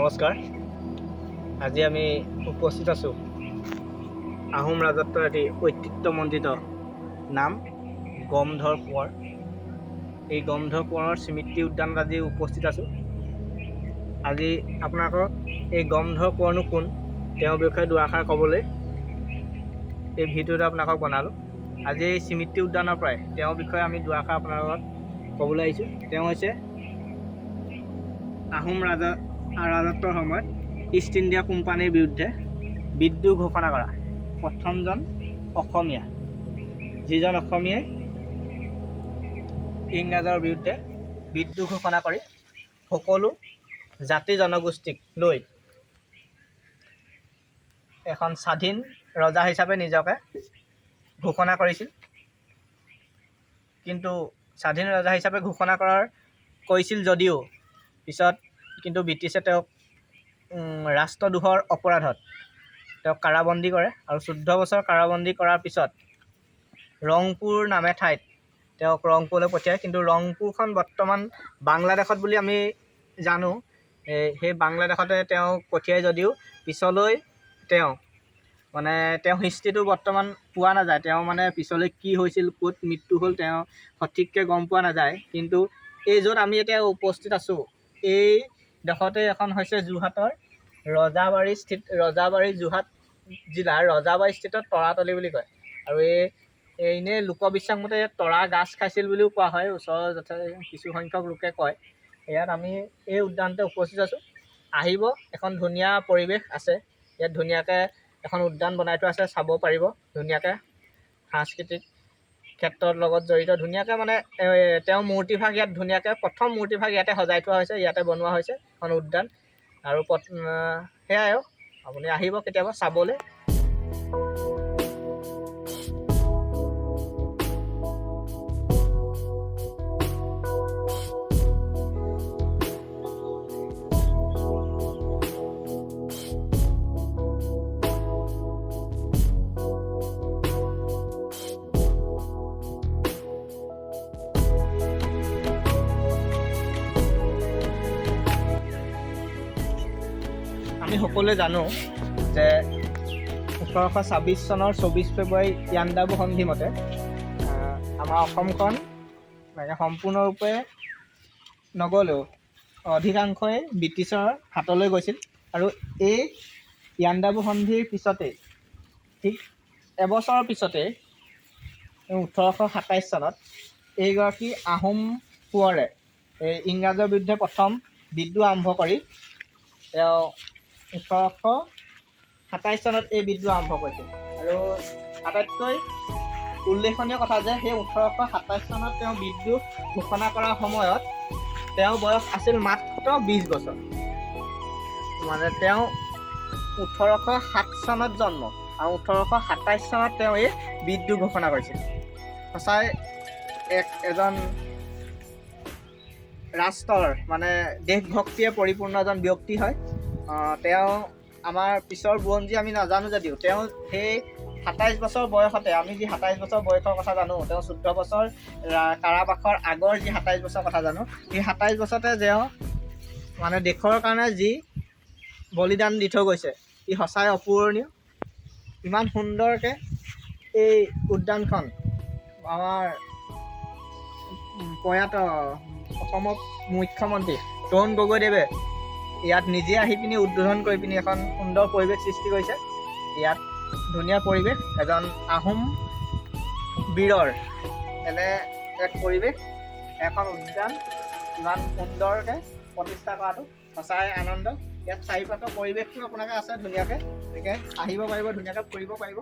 নমস্কাৰ। আজি আমি উপস্থিত আছোঁ আহোম ৰাজত্বৰ এটি ঐতিহ্যমণ্ডিত নাম গমধৰ কোঁৱৰ। এই গমধৰ কোঁৱৰৰ স্মৃতি উদ্যানত আজি উপস্থিত আছোঁ। আজি আপোনালোকক এই গমধৰ কোঁৱৰনো কোন, তেওঁৰ বিষয়ে দুআষাৰ ক'বলৈ এই ভিডিঅ'টো আপোনালোকক বনালোঁ। আজি এই স্মৃতি উদ্যানৰ পৰাই তেওঁৰ বিষয়ে আমি দুআষাৰ আপোনাৰ লগত ক'বলৈ আহিছোঁ। তেওঁ হৈছে আহোম ৰাজত্বৰ সময়ত ইষ্ট ইণ্ডিয়া কোম্পানীৰ বিৰুদ্ধে বিদ্ৰোহ ঘোষণা কৰা প্ৰথমজন অসমীয়া, যিজন অসমীয়াই ইংৰাজৰ বিৰুদ্ধে বিদ্ৰোহ ঘোষণা কৰি সকলো জাতি জনগোষ্ঠীক লৈ এখন স্বাধীন ৰজা হিচাপে নিজকে ঘোষণা কৰিছিল। কিন্তু স্বাধীন ৰজা হিচাপে ঘোষণা কৰিছিল যদিও পিছত কিন্তু ব্ৰিটিছে তেওঁক ৰাষ্ট্ৰদ্ৰোহৰ অপৰাধত তেওঁক কাৰাবন্দী কৰে আৰু 14 বছৰ কাৰাবন্দী কৰাৰ পিছত ৰংপুৰ নামে ঠাইত তেওঁক ৰংপুৰলৈ পঠিয়ায়। কিন্তু ৰংপুৰখন বৰ্তমান বাংলাদেশত বুলি আমি জানো। সেই বাংলাদেশতে তেওঁক পঠিয়াই যদিও পিছলৈ তেওঁ হিষ্ট্ৰীটো বৰ্তমান পোৱা নাযায়। তেওঁ পিছলৈ কি হৈছিল, ক'ত মৃত্যু হ'ল, তেওঁ সঠিককৈ গম পোৱা নাযায়। কিন্তু এই য'ত আমি এতিয়া উপস্থিত আছোঁ, এই ডোখৰতে এখন হৈছে যোৰহাটৰ ৰজাবাৰী যোৰহাট জিলাৰ ৰজাবাৰী স্থিত তৰাতলী বুলি কয়। আৰু এনেই লোকবিশ্বাস মতে ইয়াত তৰা গাছ খাইছিল বুলিও কোৱা হয়। ওচৰৰ কিছু সংখ্যক লোকে কয়। ইয়াত আমি এই উদ্যানতে উপস্থিত আছোঁ। আহিব, এখন ধুনীয়া পৰিৱেশ আছে ইয়াত, ধুনীয়াকৈ এখন উদ্যান বনাই থোৱা আছে, চাব পাৰিব ধুনীয়াকৈ। সাংস্কৃতিক ক্ষেত্ৰৰ লগত জড়িত ধুনীয়াকৈ তেওঁ মূৰ্তিভাগ ইয়াত ধুনীয়াকৈ প্ৰথম মূৰ্তিভাগ ইয়াতে সজাই থোৱা হৈছে, ইয়াতে বনোৱা হৈছে এখন উদ্যান। আৰু সেয়াই আৰু আপুনি আহিব কেতিয়াবা চাবলৈ। আমি সকলোৱে জানো যে 1826 চনৰ 24 ফেব্ৰুৱাৰী ইয়াণ্ডাবু সন্ধি মতে আমাৰ অসমখন সম্পূৰ্ণৰূপে নগ'লেও অধিকাংশই ব্ৰিটিছৰ হাতলৈ গৈছিল। আৰু এই ইয়াণ্ডাবু সন্ধিৰ পিছতেই, ঠিক এবছৰৰ পিছতেই 1827 চনত এইগৰাকী আহোম কোঁৱৰে এই ইংৰাজৰ বিৰুদ্ধে প্ৰথম বিদ্ৰোহ আৰম্ভ কৰি তেওঁ 1827 চনত এই বিদ্ৰোহ আৰম্ভ কৰিছিল। আৰু আটাইতকৈ উল্লেখনীয় কথা যে সেই 1827 চনত তেওঁ বিদ্ৰোহ ঘোষণা কৰাৰ সময়ত তেওঁৰ বয়স আছিল মাত্ৰ 20 বছৰ। তেওঁ 1807 চনত জন্ম আৰু 1827 চনত তেওঁ এই বিদ্ৰোহ ঘোষণা কৰিছিল। সঁচাই এজন ৰাষ্ট্ৰৰ দেশভক্তিয়ে পৰিপূৰ্ণ এজন ব্যক্তি হয়। তেওঁ আমাৰ পিছৰ বুৰঞ্জী আমি নাজানো যদিও তেওঁ সেই 27 বছৰ বয়সতে, আমি যি 27 বছৰ বয়সৰ কথা জানো, তেওঁ 14 বছৰ কাৰাবাসৰ আগৰ যি 27 বছৰ কথা জানো, সেই 27 বছৰতে তেওঁ দেশৰ কাৰণে যি বলিদান দি থৈ গৈছে, ই সঁচাই অপূৰণীয়। ইমান সুন্দৰকৈ এই উদ্যানখন আমাৰ প্ৰয়াত অসমৰ মুখ্যমন্ত্ৰী তৰুণ গগৈদেৱে ইয়াত নিজে আহি পিনি উদ্বোধন কৰি পিনি এখন সুন্দৰ পৰিৱেশ সৃষ্টি কৰিছে। ইয়াত ধুনীয়া পৰিৱেশ, এজন আহোম বীৰৰ এনে এক পৰিৱেশ, এখন উদ্যান ইমান সুন্দৰকৈ প্ৰতিষ্ঠা কৰাটো সঁচাই আনন্দ। ইয়াত চাৰিওকাষৰ পৰিৱেশটো আপোনালোকে আছে ধুনীয়াকৈ, গতিকে আহিব পাৰিব, ধুনীয়াকৈ ফুৰিব পাৰিব।